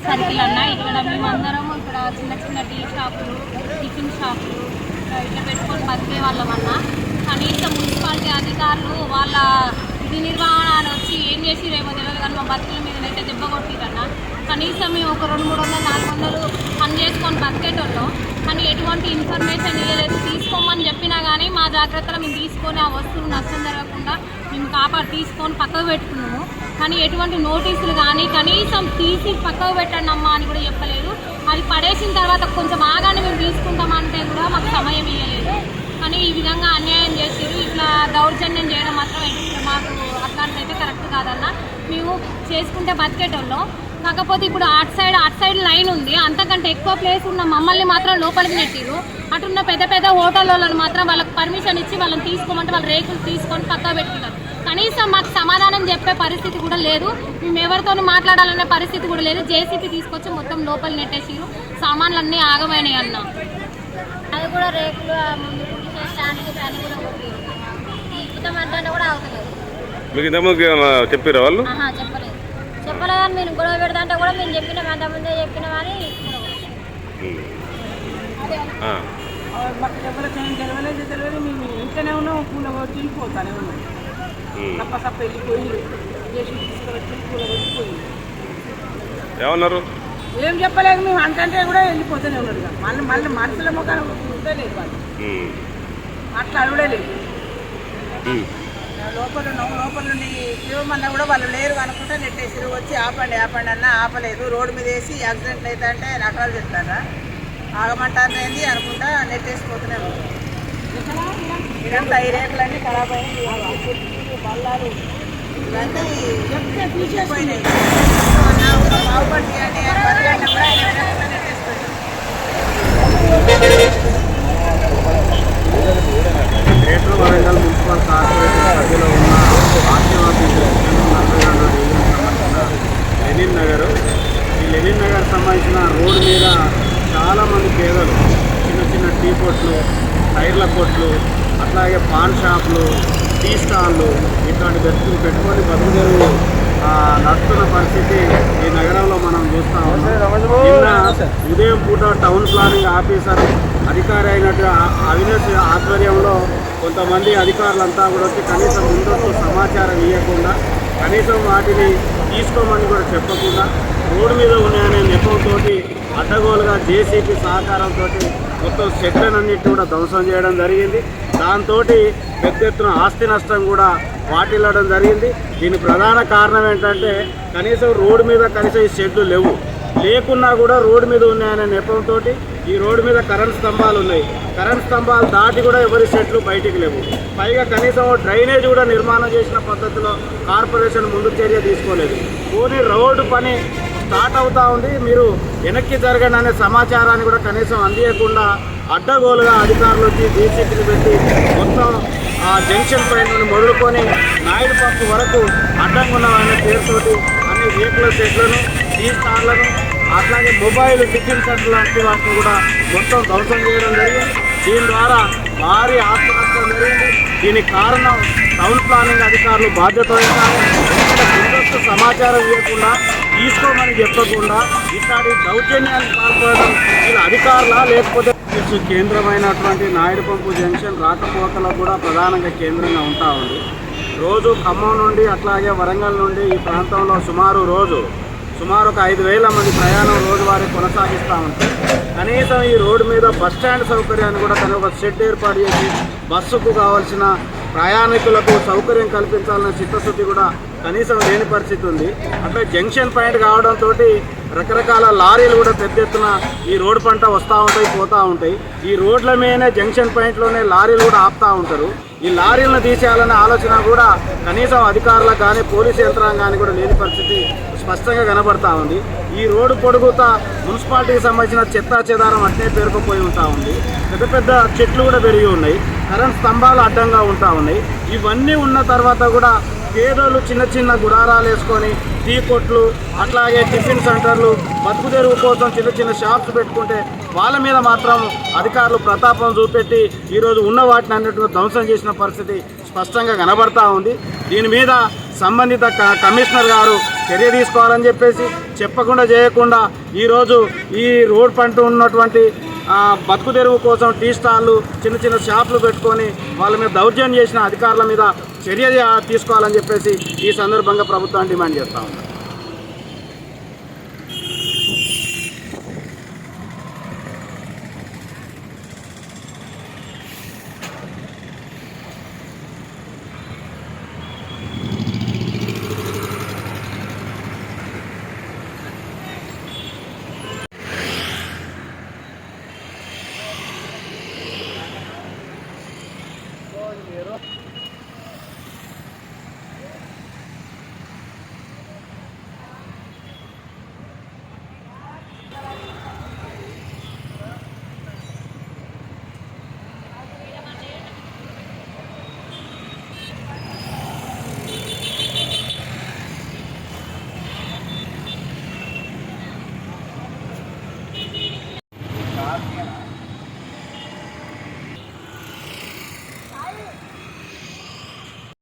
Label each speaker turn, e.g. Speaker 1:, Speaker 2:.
Speaker 1: Circle అన్న. ఇక్కడ మేమందరం ఇక్కడ చిన్న చిన్న టీ షాపులు, టిఫిన్ షాపులు ఇట్లా పెట్టుకొని బతికే వాళ్ళం అన్న. కనీసం మున్సిపాలిటీ అధికారులు వాళ్ళ విధి నిర్వహణ వచ్చి ఏం చేసిరేమో తెలియదు కానీ మా బతుకుల మీద అయితే దెబ్బ కొట్టిరన్న. కనీసం మేము ఒక 200-300 పని చేసుకొని బతికేటోళ్ళం, కానీ ఎటువంటి ఇన్ఫర్మేషన్ ఇవ్వలేదు. తీసుకోమని చెప్పినా కానీ మా జాగ్రత్తలో మేము తీసుకొని ఆ వస్తువులు నష్టం జరగకుండా మేము తీసుకొని పక్కకు పెట్టుకున్నాము. కానీ ఎటువంటి నోటీసులు కానీ కనీసం తీసి పక్కకు పెట్టండి అమ్మా అని కూడా చెప్పలేదు. అది పడేసిన తర్వాత కొంచెం ఆగానే మేము తీసుకుంటామంటే కూడా మాకు సమయం ఇవ్వలేదు. కానీ ఈ విధంగా అన్యాయం చేసిరు. ఇట్లా దౌర్జన్యం చేయడం మాత్రం మాకు అట్లాంటిదైతే కరెక్ట్ కాదన్న. మేము చేసుకుంటే బతికేటోళ్ళం. కాకపోతే ఇప్పుడు అటు సైడ్ లైన్ ఉంది, అంతకంటే ఎక్కువ ప్లేస్ ఉన్న మమ్మల్ని మాత్రం లోపలికి నెట్టిరు. అటున్న పెద్ద పెద్ద హోటల్ వాళ్ళని మాత్రం వాళ్ళకి పర్మిషన్ ఇచ్చి వాళ్ళని తీసుకోమంటే వాళ్ళ రేకులు తీసుకొని పక్కా పెట్టుకున్నారు. కనీసం మాకు సమాధానం చెప్పే పరిస్థితి కూడా లేదు. మేము ఎవరితో మాట్లాడాలనే పరిస్థితి కూడా లేదు. జేసీపీ తీసుకొచ్చి మొత్తం లోపలి నెట్టేసిరు. సామాన్లు అన్నీ ఆగమైనాయి అన్న. అది కూడా రేకులు ముందు స్టాండ్కి ఫ్యాన్ కూడా ఇప్పుతామంటే కూడా అవుతలేదు.
Speaker 2: చెప్పారా వాళ్ళు?
Speaker 1: చెప్పలేదు కానీ మేము గొడవ పెడతా కూడా మేము చెప్పినాం, అంతకుముందే చెప్పినామని.
Speaker 3: మాకు తెలియలేదు మేము ఇంట్లోనే ఉన్నాం. పూల కొట్టి వెళ్ళిపోతానే ఉన్నాం. సప్ప వెళ్ళిపోయి చేసి తీసుకొచ్చి పూల కొట్టిపోయి
Speaker 2: ఏమన్నారు?
Speaker 3: ఏం చెప్పలేదు. మేము అంటే కూడా వెళ్ళిపోతూనే ఉన్నాడు. మళ్ళీ మనుషుల ముఖాన్ని ఉండలేదు వాళ్ళు, అట్లా అడవలేదు. లోపల నుండి ఇవ్వమన్నా కూడా వాళ్ళు లేరు అనుకుంటే నెట్టేసారు. వచ్చి ఆపండి అన్నా ఆపలేదు. రోడ్డు మీద వేసి యాక్సిడెంట్లు అయితే అంటే రకాలు చెప్తారా, ఆగమంటారు ఏంది అనుకుంటా నెట్టేసిపోతూనే ఉంది. ఇదంతా ఈ రేకులన్నీ ఖరాబ్ అయింది. బల్లాలు ఇవన్నీ తీసేసిపోయినాయి. బాగుపడి అంటే బతకన్నా కూడా నెట్టేసిపోయింది.
Speaker 4: గ్రేటర్ వరంగల్ మున్సిపల్ కార్పొరేషన్ పరిధిలో ఉన్న ఆర్టీఆఫీస్ సంబంధించిన లెనిన్ నగర్. ఈ లెనిన్ నగర్ సంబంధించిన రోడ్డు మీద చాలామంది పేదలు చిన్న చిన్న టీ కొట్లు, టైర్ల కొట్లు, అట్లాగే పాన్ షాపులు, టీ స్టాళ్ళు ఇట్లాంటి వ్యక్తులు పెట్టుకొని బతుకుదేరు నడుస్తున్న పరిస్థితి ఈ నగరంలో మనం చూస్తూ ఉన్నాం. నిన్న ఉదయం పూట టౌన్ ప్లానింగ్ ఆఫీసర్ అధికారి అయినట్టు అవినాష్ ఆధ్వర్యంలో కొంతమంది అధికారులంతా కూడా వచ్చి కనీసం ముందస్తు సమాచారం ఇవ్వకుండా, కనీసం వాటిని తీసుకోమని కూడా చెప్పకుండా రోడ్డు మీద ఉన్నాయనే నెపంతో అడ్డగోలుగా జేసీబీ సహకారంతో మొత్తం చెట్లనన్నిటి కూడా ధ్వంసం చేయడం జరిగింది. దాంతో పెద్ద ఎత్తున ఆస్తి నష్టం కూడా వాటిల్లడం జరిగింది. దీని ప్రధాన కారణం ఏంటంటే కనీసం రోడ్డు మీద కనీసం ఈ షెడ్లు లేకున్నా కూడా రోడ్డు మీద ఉన్నాయనే నెపంతో ఈ రోడ్డు మీద కరెంట్ స్తంభాలు ఉన్నాయి. కరెంట్ స్తంభాలు దాటి కూడా ఎవరి షెడ్లు బయటికి లేవు. పైగా కనీసం డ్రైనేజ్ కూడా నిర్మాణం చేసిన పద్ధతిలో కార్పొరేషన్ ముందు చర్య తీసుకోలేదు. పోనీ రోడ్డు పని స్టార్ట్ అవుతూ ఉంది, మీరు వెనక్కి జరగండి అనే సమాచారాన్ని కూడా కనీసం అందియకుండా అడ్డగోలుగా అధికారులు వచ్చి జేసీబీని పెట్టి మొత్తం ఆ జంక్షన్ పాయింట్ మొదలుకొని నాయుడు పప్పు వరకు అడ్డంగా ఉన్న పేరుతోటి అన్ని రేకుల షెడ్లను, టీ స్టార్లను, అట్లాగే మొబైల్ టిఫిన్ సెంటర్ లాంటి వాటిని కూడా మొత్తం ధ్వంసం చేయడం జరిగింది. దీని ద్వారా భారీ ఆస్తి నష్టం జరిగింది. దీనికి కారణం టౌన్ ప్లానింగ్ అధికారులు బాధ్యత వహించాలి. ముందస్తు సమాచారం ఇవ్వకుండా, తీసుకోమని చెప్పకుండా ఇట్లాంటి దౌర్జన్యాన్ని పాల్పడడం వీళ్ళ అధికారులా లేకపోతే కేంద్రమైనటువంటి నాయుడు పంపు జంక్షన్ రాకపోకలకు కూడా ప్రధానంగా కేంద్రంగా ఉంటా ఉంది. రోజు ఖమ్మం నుండి అట్లాగే వరంగల్ నుండి ఈ ప్రాంతంలో సుమారు ఒక 5,000 మంది ప్రయాణం రోజువారీ కొనసాగిస్తూ ఉంటారు. కనీసం ఈ రోడ్డు మీద బస్టాండ్ సౌకర్యాన్ని కూడా తన ఒక షెడ్ ఏర్పాటు చేసి బస్సుకు కావాల్సిన ప్రయాణికులకు సౌకర్యం కల్పించాలనే చిత్తశుద్ధి కూడా కనీసం లేని పరిస్థితి ఉంది. అట్లా జంక్షన్ పాయింట్ కావడంతో రకరకాల లారీలు కూడా పెద్ద ఎత్తున ఈ రోడ్డు పంట వస్తూ ఉంటాయి, పోతూ ఉంటాయి. ఈ రోడ్ల మీదనే జంక్షన్ పాయింట్లోనే లారీలు కూడా ఆపుతూ ఉంటారు. ఈ లారీలను తీసేయాలనే ఆలోచన కూడా కనీసం అధికారులకు కానీ పోలీసు యంత్రాంగానికి కూడా లేని పరిస్థితి స్పష్టంగా కనబడతా ఉంది. ఈ రోడ్డు పొడుగుతా మున్సిపాలిటీకి సంబంధించిన చెత్తా చెదారం అట్నే పేరుకుపోయి ఉంటా ఉంది. పెద్ద పెద్ద చెట్లు కూడా పెరిగి ఉన్నాయి. కరెంట్ స్తంభాలు అడ్డంగా ఉంటా ఉన్నాయి. ఇవన్నీ ఉన్న తర్వాత కూడా పేదోళ్ళు చిన్న చిన్న గుడారాలు వేసుకొని టీ కొట్లు, అట్లాగే టిఫిన్ సెంటర్లు, బతుకు తెరువు కోసం చిన్న చిన్న షాప్స్ పెట్టుకుంటే వాళ్ళ మీద మాత్రం అధికారులు ప్రతాపం చూపెట్టి ఈరోజు ఉన్న వాటిని అన్నిటిని ధ్వంసం చేసిన పరిస్థితి స్పష్టంగా కనబడతా ఉంది. దీని మీద సంబంధిత కమిషనర్ గారు చర్య తీసుకోవాలని చెప్పేసి చెప్పకుండా చేయకుండా ఈరోజు ఈ రోడ్ పంట ఉన్నటువంటి బతుకు తెరువు కోసం టీ స్టాళ్ళు చిన్న చిన్న షాపులు పెట్టుకొని వాళ్ళ మీద దౌర్జన్యం చేసిన అధికారుల మీద చర్య తీసుకోవాలని చెప్పేసి ఈ సందర్భంగా ప్రభుత్వాన్ని డిమాండ్ చేస్తా ఉన్నాం.